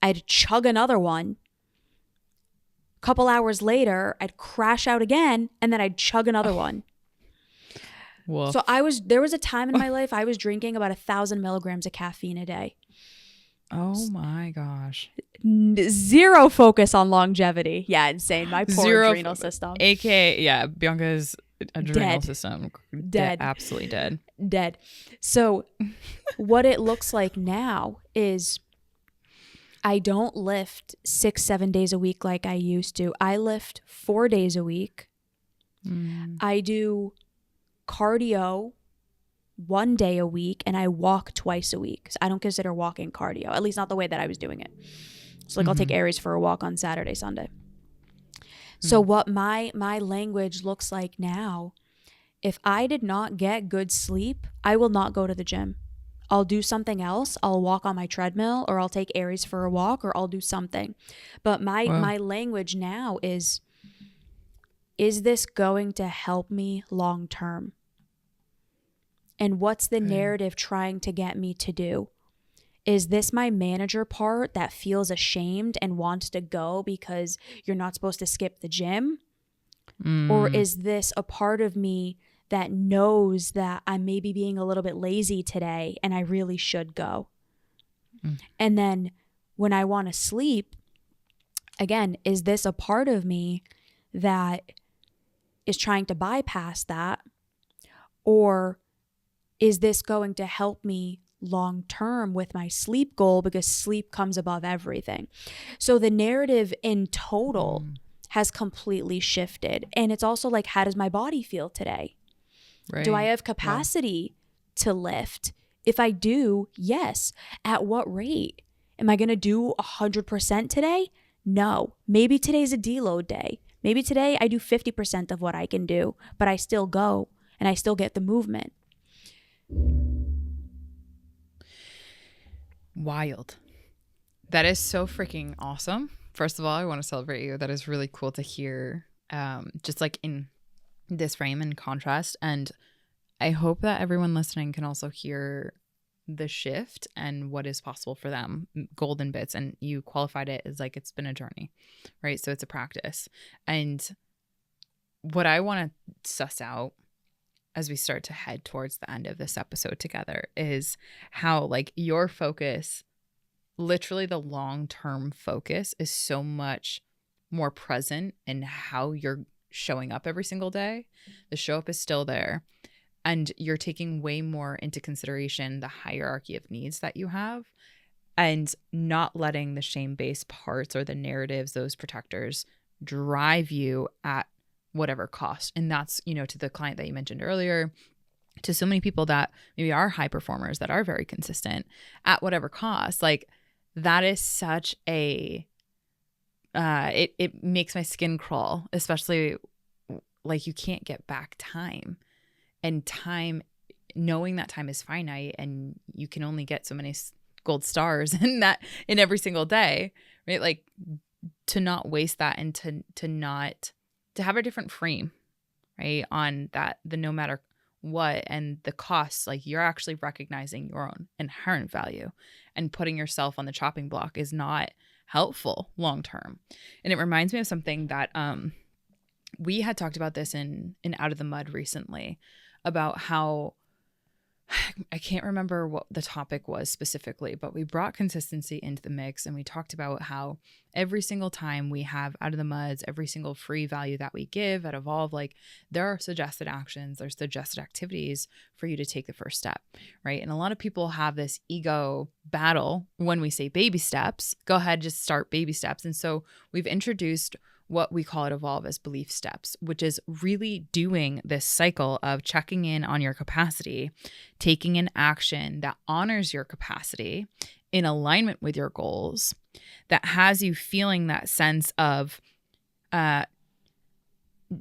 I'd chug another one. A couple hours later, I'd crash out again, and then I'd chug another one. Woof. So there was a time in my life I was drinking about 1,000 milligrams of caffeine a day. Oh my gosh. Zero focus on longevity. Yeah, insane. My poor adrenal system. AKA, Bianca's adrenal system. Dead. Absolutely dead. Dead. So what it looks like now is I don't lift 6-7 days a week like I used to. I lift 4 days a week. I do cardio 1 day a week, and I walk twice a week. So I don't consider walking cardio, at least not the way that I was doing it. So like I'll take Aries for a walk on Saturday, Sunday. So what my language looks like now, if I did not get good sleep, I will not go to the gym. I'll do something else. I'll walk on my treadmill, or I'll take Aries for a walk, or I'll do something. But my language now is this going to help me long term? And what's the narrative trying to get me to do? Is this my manager part that feels ashamed and wants to go because you're not supposed to skip the gym? Or is this a part of me that knows that I may be being a little bit lazy today and I really should go? And then when I want to sleep, again, is this a part of me that is trying to bypass that? Or is this going to help me long term with my sleep goal, because sleep comes above everything? So the narrative in total has completely shifted. And it's also like, how does my body feel today? Right. Do I have capacity to lift? If I do, yes. At what rate? Am I going to do 100% today? No. Maybe today's a deload day. Maybe today I do 50% of what I can do, but I still go and I still get the movement. Wild. That is so freaking awesome. First of all, I want to celebrate you. That is really cool to hear, just like in this frame and contrast. And I hope that everyone listening can also hear the shift and what is possible for them. Golden bits. And you qualified it as like, it's been a journey, right? So it's a practice. And what I want to suss out as we start to head towards the end of this episode together is how like your focus, literally the long-term focus, is so much more present in how you're showing up every single day. The show up is still there, and you're taking way more into consideration the hierarchy of needs that you have, and not letting the shame-based parts or the narratives, those protectors, drive you at whatever cost. And that's, to the client that you mentioned earlier, to so many people that maybe are high performers that are very consistent at whatever cost. Like, that is such a it makes my skin crawl, especially like you can't get back time, and time, knowing that time is finite and you can only get so many gold stars in every single day, right? Like, to not waste that, and to have a different frame, right, on that, the no matter what and the costs, like you're actually recognizing your own inherent value, and putting yourself on the chopping block is not helpful long term. And it reminds me of something that we had talked about this in Out of the Mud recently, about how, I can't remember what the topic was specifically, but we brought consistency into the mix, and we talked about how every single time we have Out of the Muds, every single free value that we give at Evolve, like, there are suggested actions, there's suggested activities for you to take the first step, right? And a lot of people have this ego battle when we say baby steps. Go ahead, just start baby steps. And so we've introduced what we call at Evolve as belief steps, which is really doing this cycle of checking in on your capacity, taking an action that honors your capacity in alignment with your goals, that has you feeling that sense of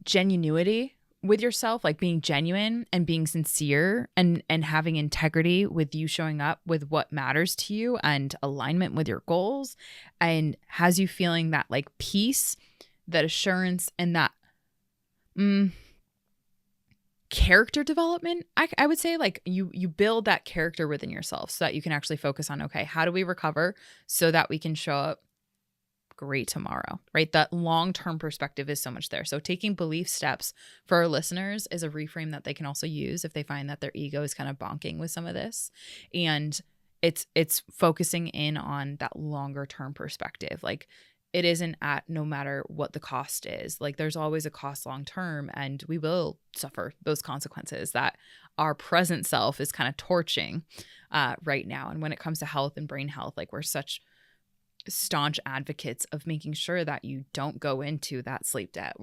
genuinity with yourself, like being genuine and being sincere, and having integrity with you showing up with what matters to you and alignment with your goals, and has you feeling that like peace, that assurance, and that character development. I would say, like, you build that character within yourself so that you can actually focus on, okay, how do we recover so that we can show up great tomorrow, right? That long-term perspective is so much there. So taking belief steps for our listeners is a reframe that they can also use if they find that their ego is kind of bonking with some of this. And it's focusing in on that longer term perspective. Like, it isn't at no matter what the cost is. Like, there's always a cost long term, and we will suffer those consequences that our present self is kind of torching right now. And when it comes to health and brain health, like, we're such staunch advocates of making sure that you don't go into that sleep debt,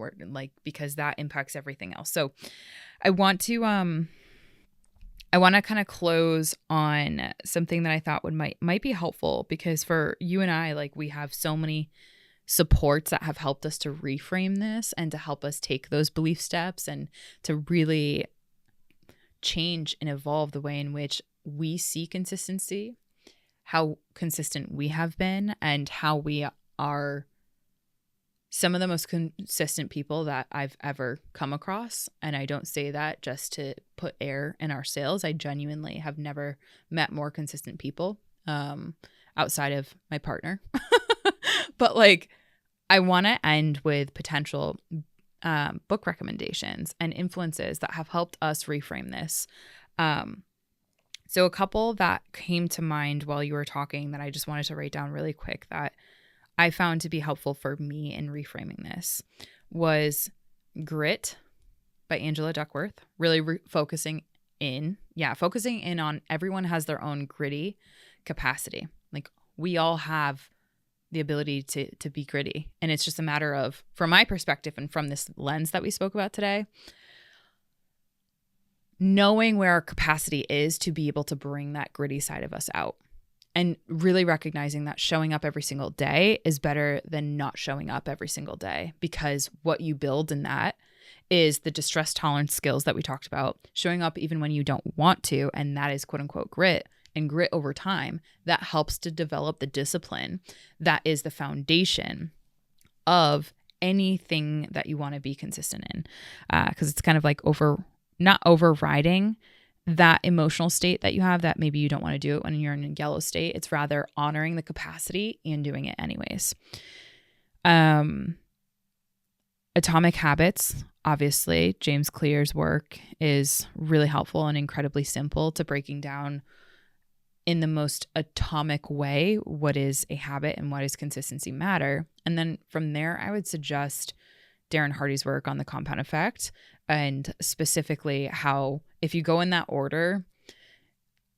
because that impacts everything else. So I want to kind of close on something that I thought might be helpful, because for you and I, like, we have so many supports that have helped us to reframe this and to help us take those belief steps and to really change and evolve the way in which we see consistency, how consistent we have been, and how we are some of the most consistent people that I've ever come across. And I don't say that just to put air in our sails. I genuinely have never met more consistent people outside of my partner. But like, I want to end with potential book recommendations and influences that have helped us reframe this. So a couple that came to mind while you were talking that I just wanted to write down really quick that I found to be helpful for me in reframing this was Grit by Angela Duckworth, really focusing in on everyone has their own gritty capacity. Like, we all have the ability to be gritty. And it's just a matter of, from my perspective and from this lens that we spoke about today, knowing where our capacity is to be able to bring that gritty side of us out, and really recognizing that showing up every single day is better than not showing up every single day, because what you build in that is the distress tolerance skills that we talked about, showing up even when you don't want to, and that is quote unquote grit. And grit over time, that helps to develop the discipline that is the foundation of anything that you want to be consistent in, because it's kind of like not overriding that emotional state that you have that maybe you don't want to do it when you're in a yellow state. It's rather honoring the capacity and doing it anyways. Atomic Habits Obviously, James Clear's work is really helpful and incredibly simple to breaking down in the most atomic way what is a habit and what is consistency matter. And then from there, I would suggest Darren Hardy's work on the compound effect, and specifically how, if you go in that order,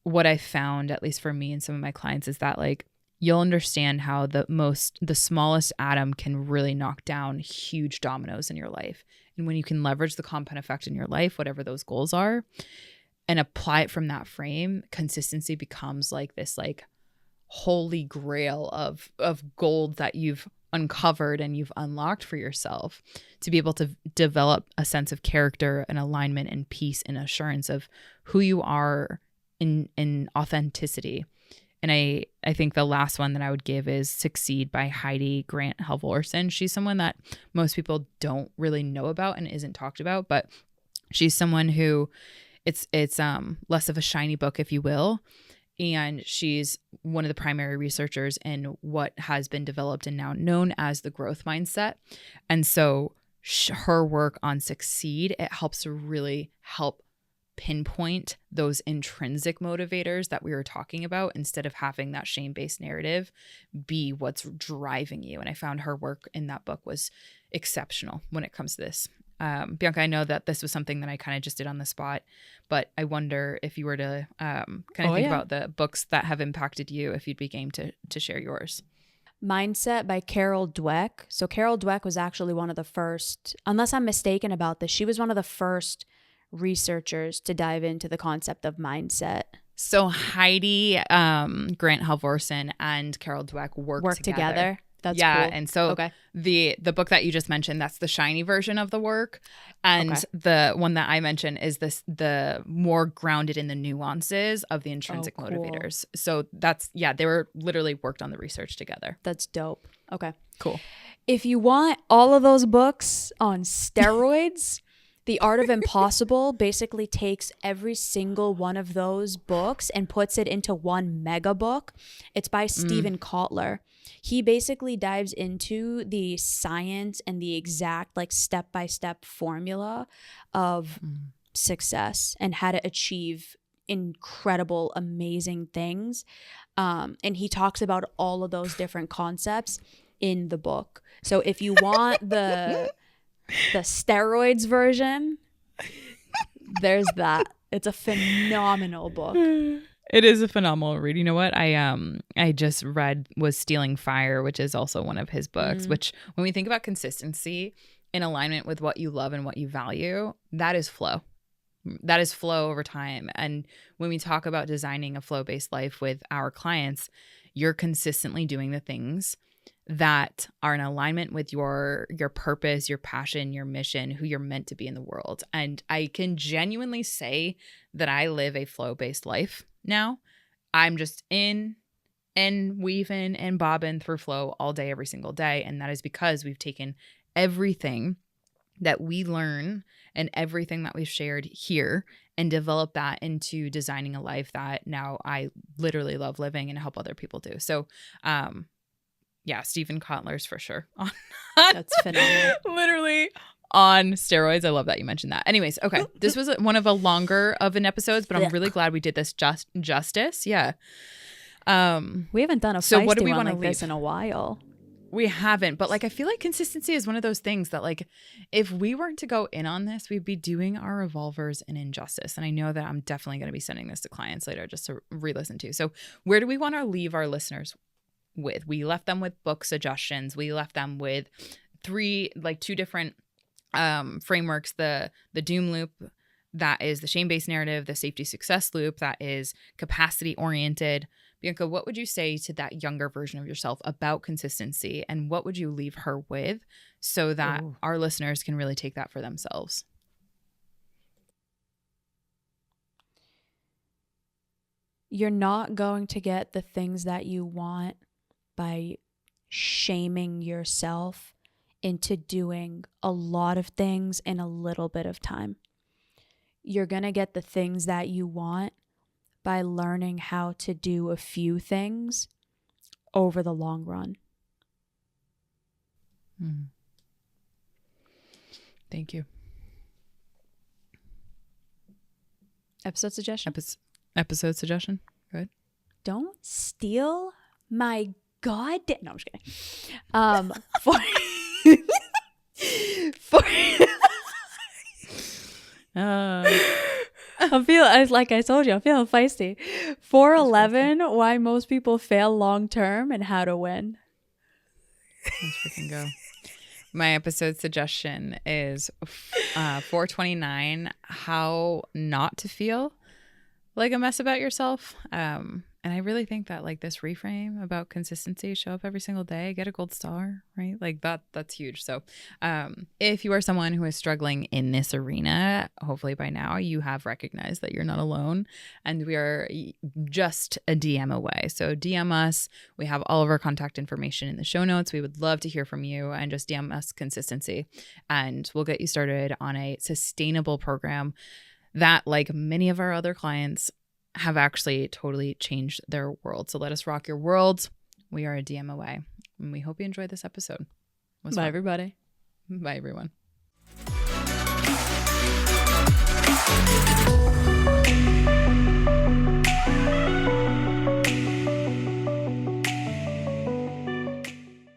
what I found, at least for me and some of my clients, is that like you'll understand how the smallest atom can really knock down huge dominoes in your life. And when you can leverage the compound effect in your life, whatever those goals are, and apply it from that frame, consistency becomes like this like holy grail of gold that you've uncovered and you've unlocked for yourself to be able to develop a sense of character and alignment and peace and assurance of who you are in authenticity. And I think the last one that I would give is Succeed by Heidi Grant Halvorsen. She's someone that most people don't really know about and isn't talked about, but she's someone who it's less of a shiny book, if you will. And she's one of the primary researchers in what has been developed and now known as the growth mindset. And so her work on Succeed, it helps to really help pinpoint those intrinsic motivators that we were talking about, instead of having that shame-based narrative be what's driving you. And I found her work in that book was exceptional when it comes to this. Bianca, I know that this was something that I kind of just did on the spot, but I wonder if you were to think about the books that have impacted you, if you'd be game to share yours. Mindset by Carol Dweck. So Carol Dweck was actually one of the first, unless I'm mistaken about this, she was one of the first researchers to dive into the concept of mindset. So Heidi Grant Halvorsen and Carol Dweck work together. That's cool. And so the book that you just mentioned, that's the shiny version of the work, and the one that I mentioned is the more grounded in the nuances of the intrinsic motivators. So that's they were literally worked on the research together. That's dope. Okay, cool. If you want all of those books on steroids, The Art of Impossible basically takes every single one of those books and puts it into one mega book. It's by Steven Kotler. He basically dives into the science and the exact like step-by-step formula of success and how to achieve incredible, amazing things. And he talks about all of those different concepts in the book. So if you want the steroids version, there's that. It's a phenomenal book. It is a phenomenal read. You know what I just read was Stealing Fire, which is also one of his books, which when we think about consistency in alignment with what you love and what you value, that is flow. That is flow over time. And when we talk about designing a flow-based life with our clients, you're consistently doing the things that are in alignment with your purpose, your passion, your mission, who you're meant to be in the world. And I can genuinely say that I live a flow-based life now. I'm just in and weaving and bobbing through flow all day, every single day. And that is because we've taken everything that we learn and everything that we've shared here and developed that into designing a life that now I literally love living and help other people do. So, Steven Kotler's for sure. That's phenomenal. Literally on steroids. I love that you mentioned that. Anyways, okay. This was one of a longer of an episodes, but I'm really glad we did this justice. Yeah. We haven't done a feisty one like this in a while. We haven't, but like I feel like consistency is one of those things that like if we weren't to go in on this, we'd be doing our revolvers an injustice. And I know that I'm definitely going to be sending this to clients later just to re-listen to. So where do we want to leave our listeners with? We left them with book suggestions. We left them with two different frameworks, the doom loop, that is the shame-based narrative, the safety success loop, that is capacity oriented. Bianca, what would you say to that younger version of yourself about consistency, and what would you leave her with so that our listeners can really take that for themselves? You're not going to get the things that you want by shaming yourself into doing a lot of things in a little bit of time. You're going to get the things that you want by learning how to do a few things over the long run. Thank you. Episode suggestion. Episode suggestion. Good. Don't steal my goddamn. No, I'm just kidding. For like I told you, I'm feeling feisty. 411, why most people fail long term and how to win. Let's freaking go. My episode suggestion is 429, how not to feel like a mess about yourself. And I really think that like this reframe about consistency, show up every single day, get a gold star, right? Like that's huge. So if you are someone who is struggling in this arena, hopefully by now you have recognized that you're not alone, and we are just a DM away. So DM us. We have all of our contact information in the show notes. We would love to hear from you, and just DM us consistency, and we'll get you started on a sustainable program that, like many of our other clients, have actually totally changed their world. So let us rock your world. We are a DM away. And we hope you enjoyed this episode. Bye, everybody. Bye, everyone.